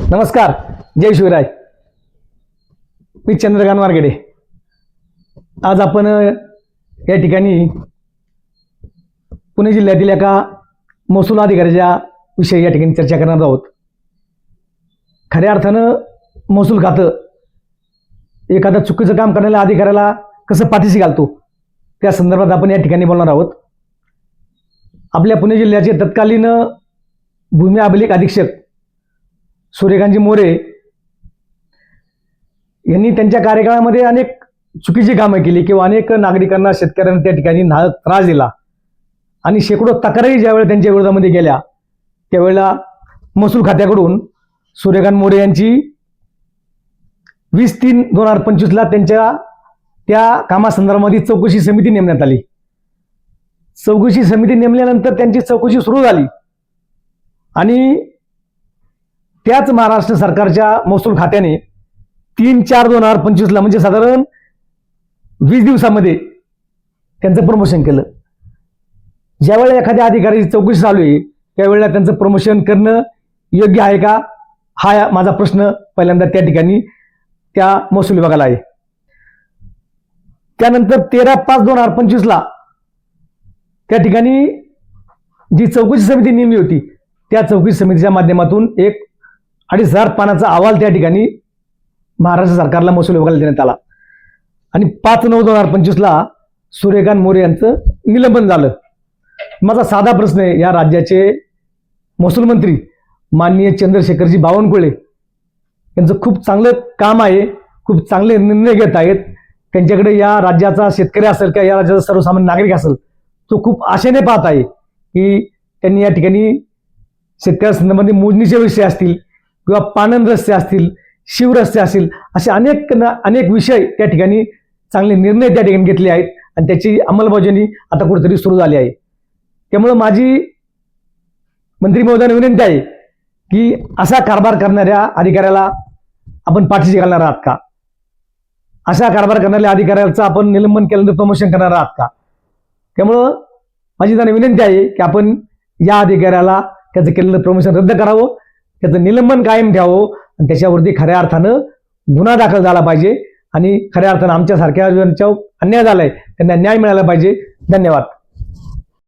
नमस्कार, जय शिवराय. मी चंद्रकांत वारगडे. आज आपण या ठिकाणी पुणे जिल्ह्यातील एका महसूल अधिकाऱ्याच्या विषयी या ठिकाणी चर्चा करणार आहोत. खऱ्या अर्थानं महसूल खातं एखादा चुकीचं काम करणाऱ्या अधिकाऱ्याला कसं पाठीशी घालतो त्या संदर्भात आपण या ठिकाणी बोलणार आहोत. आपल्या पुणे जिल्ह्याचे तत्कालीन भूमी अभिलेख अधीक्षक सूर्यकांतजी मोरे यांनी त्यांच्या कार्यकाळामध्ये अनेक चुकीची कामं केली किंवा अनेक नागरिकांना, शेतकऱ्यांना त्या ठिकाणी त्रास दिला आणि शेकडो तक्रारी ज्यावेळेला त्यांच्या विरोधामध्ये गेल्या त्यावेळेला महसूल खात्याकडून सूर्यकांत मोरे यांची 20/3/2025 त्यांच्या त्या कामासंदर्भामध्ये चौकशी समिती नेमण्यात आली. चौकशी समिती नेमल्यानंतर त्यांची चौकशी सुरू झाली आणि त्याच महाराष्ट्र सरकारच्या महसूल खात्याने 3/4/2025 म्हणजे साधारण 20 दिवसामध्ये त्यांचं प्रमोशन केलं. ज्यावेळेला एखाद्या अधिकाऱ्याची चौकशी चालू आहे त्यावेळेला त्यांचं प्रमोशन करणं योग्य आहे का, हा माझा प्रश्न पहिल्यांदा त्या ठिकाणी त्या महसूल विभागाला आहे. त्यानंतर 13/5/2025 त्या ठिकाणी जी चौकशी समिती नेमली होती त्या चौकशी समितीच्या माध्यमातून एक 2,500 पानाचा अहवाल त्या ठिकाणी महाराष्ट्र सरकारला महसूल विभागाला देण्यात आला आणि 5/9/2025 सूर्यकांत मोरे यांचं निलंबन झालं. माझा साधा प्रश्न आहे, या राज्याचे महसूल मंत्री माननीय चंद्रशेखरजी बावनकुळे यांचं खूप चांगलं काम आहे, खूप चांगले निर्णय घेत आहेत. त्यांच्याकडे या राज्याचा शेतकरी असेल किंवा या राज्याचा सर्वसामान्य नागरिक असेल तो खूप आशेने पाहत आहे की त्यांनी या ठिकाणी शेतकऱ्यांसंदर्भात मोजणीचे विषय असतील किंवा पाणंद रस्ते असतील, शिवरस्ते असतील, असे अनेक विषय त्या ठिकाणी चांगले निर्णय त्या ठिकाणी घेतले आहेत आणि त्याची अंमलबजावणी आता कुठेतरी सुरू झाली आहे. त्यामुळं माझी मंत्री महोदयांना विनंती आहे की असा कारभार करणाऱ्या अधिकाऱ्याला आपण पाठीशी घालणार आहात का? अशा कारभार करणाऱ्या अधिकाऱ्याचं आपण निलंबन केल्यानंतर प्रमोशन करणार आहात का? त्यामुळं माझी त्यांना विनंती आहे की आपण या अधिकाऱ्याला त्याचं केलेलं प्रमोशन रद्द करावं, त्याचं निलंबन कायम ठेवावं आणि त्याच्यावरती खऱ्या अर्थानं गुन्हा दाखल झाला पाहिजे आणि खऱ्या अर्थानं आमच्यासारख्या ज्यांच्यावर अन्याय झालाय त्यांना न्याय मिळाला पाहिजे. धन्यवाद.